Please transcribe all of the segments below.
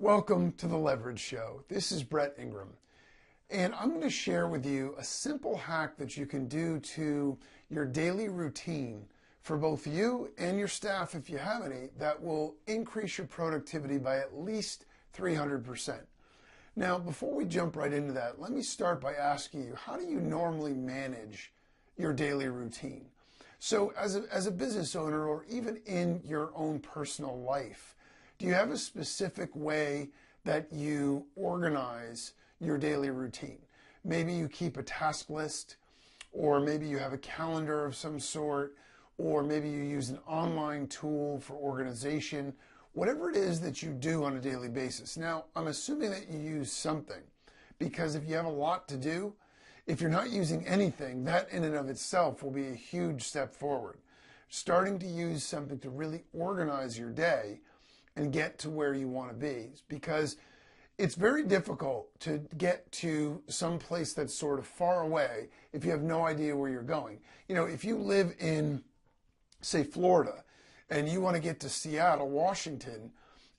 Welcome to the Leverage Show. This is Brett Ingram, and I'm going to share with you a simple hack that you can do to your daily routine for both you and your staff, if you have any, that will increase your productivity by at least 300%. Now, before we jump right into that, let me start by asking you, how do you normally manage your daily routine? So as a business owner, or even in your own personal life, do you have a specific way that you organize your daily routine? Maybe you keep a task list, or maybe you have a calendar of some sort, or maybe you use an online tool for organization. Whatever it is that you do on a daily basis. Now, I'm assuming that you use something, because if you have a lot to do, if you're not using anything, that in and of itself will be a huge step forward. Starting to use something to really organize your day and get to where you want to be, because it's very difficult to get to some place that's sort of far away if you have no idea where you're going. You know, if you live in, say, Florida, and you want to get to Seattle, Washington,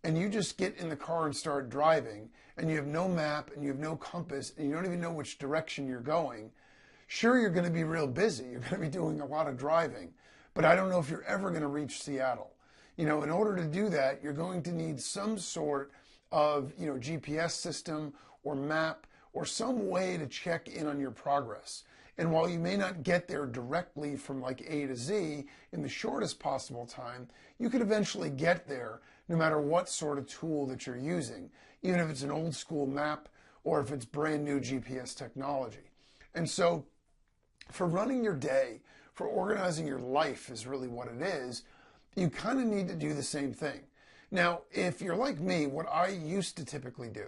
and you just get in the car and start driving, and you have no map and you have no compass and you don't even know which direction you're going, sure, you're going to be real busy. You're going to be doing a lot of driving, but I don't know if you're ever going to reach Seattle. You know, in order to do that, you're going to need some sort of, GPS system or map or some way to check in on your progress. And while you may not get there directly from like A to Z in the shortest possible time, you could eventually get there no matter what sort of tool that you're using, even if it's an old school map or if it's brand new GPS technology. And so for running your day, for organizing your life is really what it is, you kind of need to do the same thing. Now, if you're like me, what I used to typically do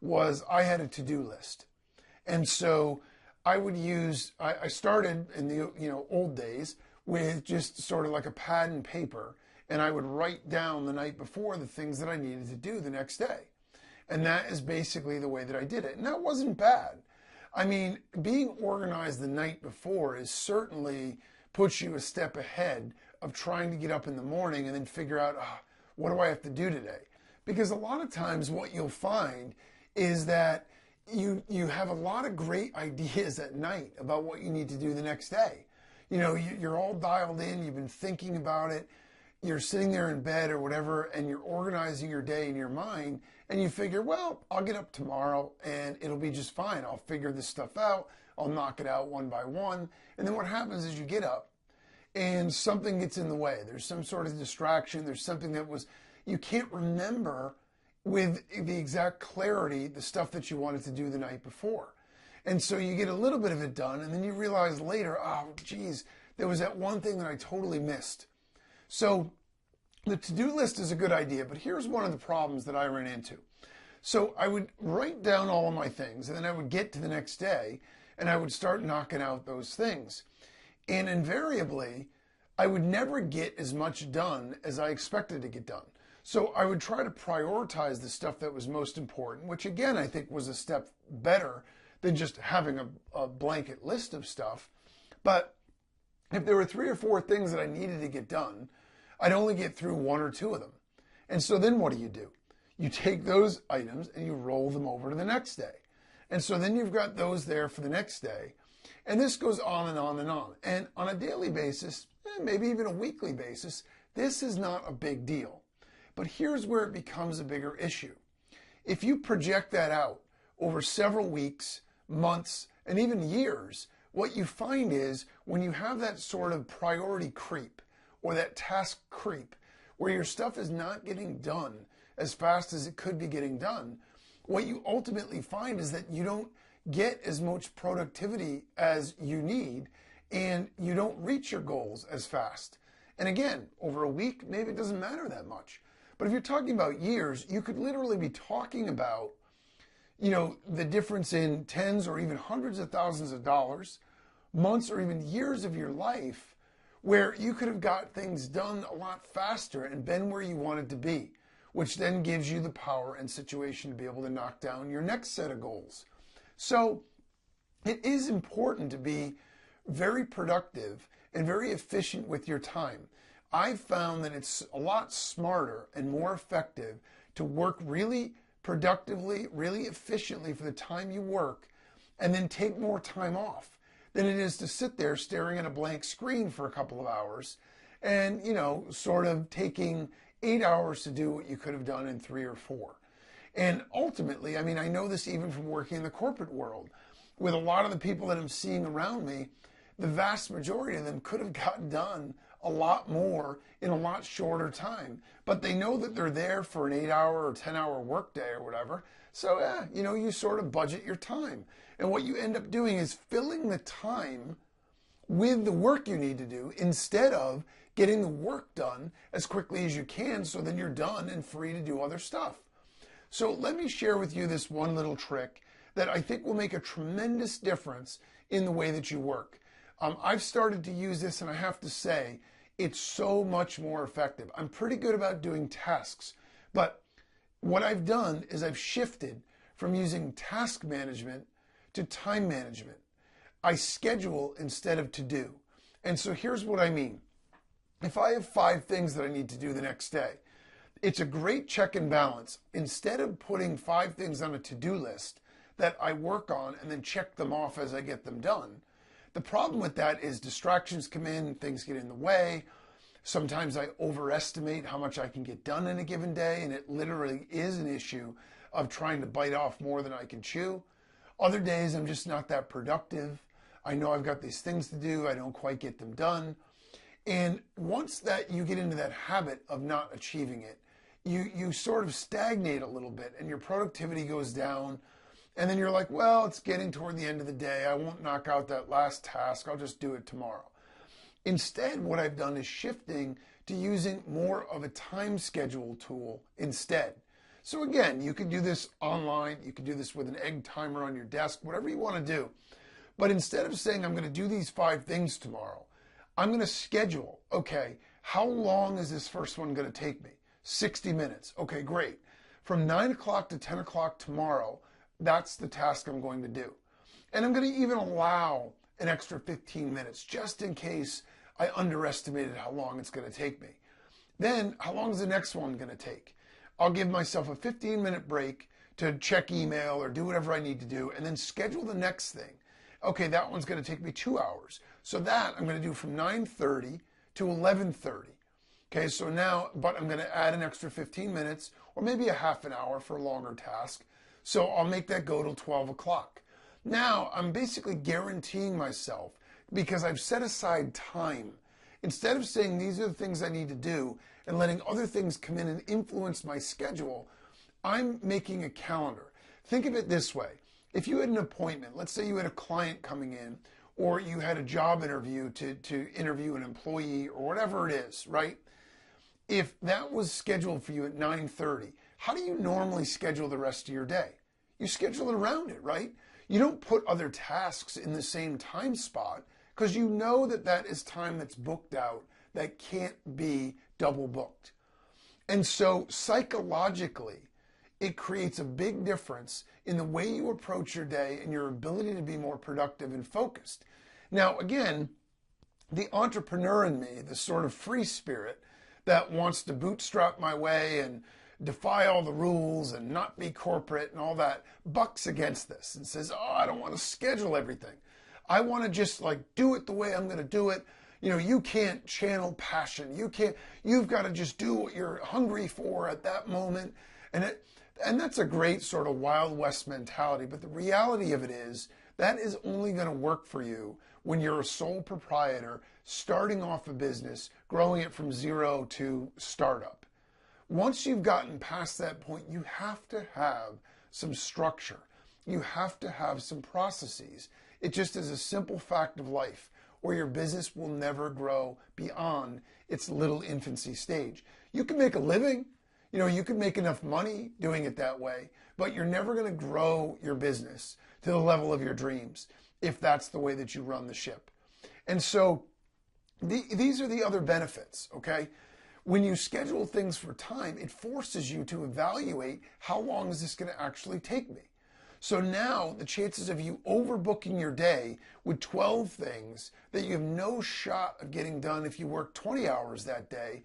was I had a to-do list. And so I would use, I started in the old days with just sort of like a pad and paper, and I would write down the night before the things that I needed to do the next day. And that is basically the way that I did it. And that wasn't bad. I mean, being organized the night before is certainly puts you a step ahead of trying to get up in the morning and then figure out, what do I have to do today? Because a lot of times what you'll find is that you have a lot of great ideas at night about what you need to do the next day. You know, you're all dialed in, you've been thinking about it, you're sitting there in bed or whatever, and you're organizing your day in your mind, and you figure, well, I'll get up tomorrow and it'll be just fine. I'll figure this stuff out. I'll knock it out one by one. And then what happens is you get up and something gets in the way. There's some sort of distraction. There's something that you can't remember with the exact clarity the stuff that you wanted to do the night before. And so you get a little bit of it done, and then you realize later, oh, geez, there was that one thing that I totally missed. So the to-do list is a good idea, but here's one of the problems that I ran into. So I would write down all of my things, and then I would get to the next day, and I would start knocking out those things. And invariably, I would never get as much done as I expected to get done. So I would try to prioritize the stuff that was most important, which again, I think was a step better than just having a blanket list of stuff. But if there were 3 or 4 things that I needed to get done, I'd only get through 1 or 2 of them. And so then what do? You take those items and you roll them over to the next day. And so then you've got those there for the next day. And this goes on and on and on. And on a daily basis, maybe even a weekly basis, this is not a big deal. But here's where it becomes a bigger issue. If you project that out over several weeks, months, and even years, what you find is when you have that sort of priority creep or that task creep where your stuff is not getting done as fast as it could be getting done, what you ultimately find is that you don't get as much productivity as you need, and you don't reach your goals as fast. And again, over a week, maybe it doesn't matter that much. But if you're talking about years, you could literally be talking about, the difference in tens or even hundreds of thousands of dollars, months or even years of your life, where you could have got things done a lot faster and been where you wanted to be, which then gives you the power and situation to be able to knock down your next set of goals. So it is important to be very productive and very efficient with your time. I've found that it's a lot smarter and more effective to work really productively, really efficiently for the time you work, and then take more time off than it is to sit there staring at a blank screen for a couple of hours and, sort of taking 8 hours to do what you could have done in 3 or 4. And ultimately, I know this even from working in the corporate world. With a lot of the people that I'm seeing around me, the vast majority of them could have gotten done a lot more in a lot shorter time. But they know that they're there for an 8-hour or 10-hour workday or whatever. So, you sort of budget your time. And what you end up doing is filling the time with the work you need to do instead of getting the work done as quickly as you can, so then you're done and free to do other stuff. So let me share with you this one little trick that I think will make a tremendous difference in the way that you work. I've started to use this, and I have to say, it's so much more effective. I'm pretty good about doing tasks, but what I've done is I've shifted from using task management to time management. I schedule instead of to do. And so here's what I mean. If I have 5 things that I need to do the next day, it's a great check and balance. Instead of putting 5 things on a to-do list that I work on and then check them off as I get them done, the problem with that is distractions come in, things get in the way. Sometimes I overestimate how much I can get done in a given day, and it literally is an issue of trying to bite off more than I can chew. Other days I'm just not that productive. I know I've got these things to do, I don't quite get them done. And once that you get into that habit of not achieving it, you sort of stagnate a little bit and your productivity goes down. And then you're like, well, it's getting toward the end of the day. I won't knock out that last task. I'll just do it tomorrow. Instead, what I've done is shifting to using more of a time schedule tool instead. So again, you can do this online. You can do this with an egg timer on your desk, whatever you want to do. But instead of saying, I'm going to do these 5 things tomorrow, I'm going to schedule, okay, how long is this first one going to take me? 60 minutes. Okay, great. From 9 o'clock to 10 o'clock tomorrow, that's the task I'm going to do. And I'm going to even allow an extra 15 minutes just in case I underestimated how long it's going to take me. Then, how long is the next one going to take? I'll give myself a 15-minute break to check email or do whatever I need to do, and then schedule the next thing. Okay, that one's going to take me 2 hours. So that I'm going to do from 9:30 to 11:30. Okay, so now, but I'm going to add an extra 15 minutes or maybe a half an hour for a longer task. So I'll make that go till 12 o'clock. Now I'm basically guaranteeing myself, because I've set aside time. Instead of saying these are the things I need to do and letting other things come in and influence my schedule, I'm making a calendar. Think of it this way. If you had an appointment, let's say you had a client coming in, or you had a job interview to interview an employee or whatever it is, right? If that was scheduled for you at 9:30, how do you normally schedule the rest of your day? You schedule it around it, right? You don't put other tasks in the same time spot because you know that that is time that's booked out that can't be double booked. And so psychologically, it creates a big difference in the way you approach your day and your ability to be more productive and focused. Now, again, the entrepreneur in me, the sort of free spirit that wants to bootstrap my way and defy all the rules and not be corporate and all that, bucks against this and says, oh, I don't want to schedule everything. I want to just do it the way I'm going to do it. You can't channel passion. You've got to just do what you're hungry for at that moment. And that's a great sort of Wild West mentality. But the reality of it is that is only going to work for you when you're a sole proprietor, starting off a business, growing it from zero to startup. Once you've gotten past that point, you have to have some structure. You have to have some processes. It just is a simple fact of life, or your business will never grow beyond its little infancy stage. You can make a living, you can make enough money doing it that way, but you're never going to grow your business to the level of your dreams if that's the way that you run the ship. And so these are the other benefits, okay? When you schedule things for time, it forces you to evaluate how long is this going to actually take me. So now the chances of you overbooking your day with 12 things that you have no shot of getting done if you work 20 hours that day,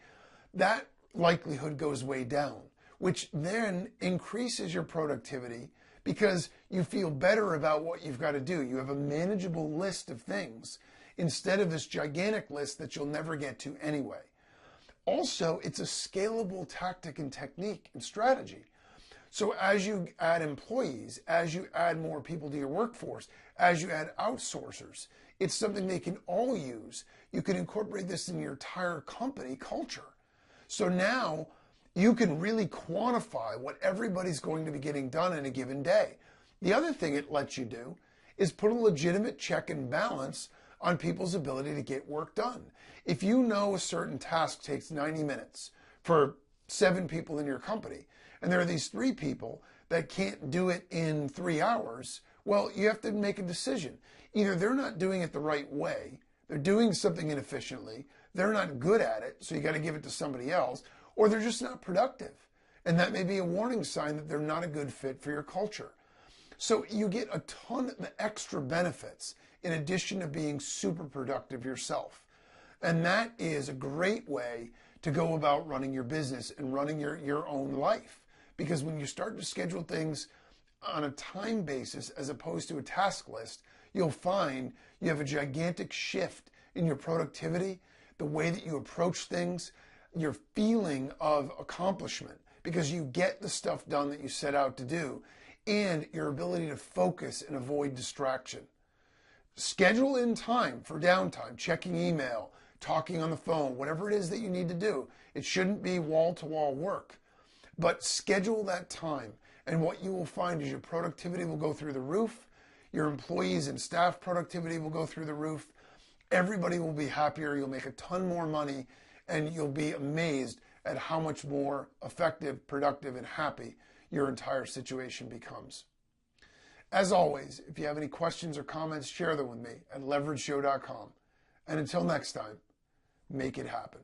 that likelihood goes way down. which then increases your productivity because you feel better about what you've got to do. You have a manageable list of things instead of this gigantic list that you'll never get to anyway. Also, it's a scalable tactic and technique and strategy. So as you add employees, as you add more people to your workforce, as you add outsourcers, it's something they can all use. You can incorporate this in your entire company culture. So now you can really quantify what everybody's going to be getting done in a given day. The other thing it lets you do is put a legitimate check and balance on people's ability to get work done. If you know a certain task takes 90 minutes for 7 people in your company, and there are these 3 people that can't do it in 3 hours, well, you have to make a decision. Either they're not doing it the right way, they're doing something inefficiently, they're not good at it, so you got to give it to somebody else, or they're just not productive. And that may be a warning sign that they're not a good fit for your culture. So you get a ton of extra benefits in addition to being super productive yourself. And that is a great way to go about running your business and running your own life. Because when you start to schedule things on a time basis as opposed to a task list, you'll find you have a gigantic shift in your productivity, the way that you approach things, your feeling of accomplishment, because you get the stuff done that you set out to do, and your ability to focus and avoid distraction. Schedule in time for downtime, checking email, talking on the phone, whatever it is that you need to do. It shouldn't be wall-to-wall work, but schedule that time. And what you will find is your productivity will go through the roof. Your employees and staff productivity will go through the roof. Everybody will be happier. You'll make a ton more money, and you'll be amazed at how much more effective, productive, and happy your entire situation becomes. As always, if you have any questions or comments, share them with me at leverageshow.com. And until next time, make it happen.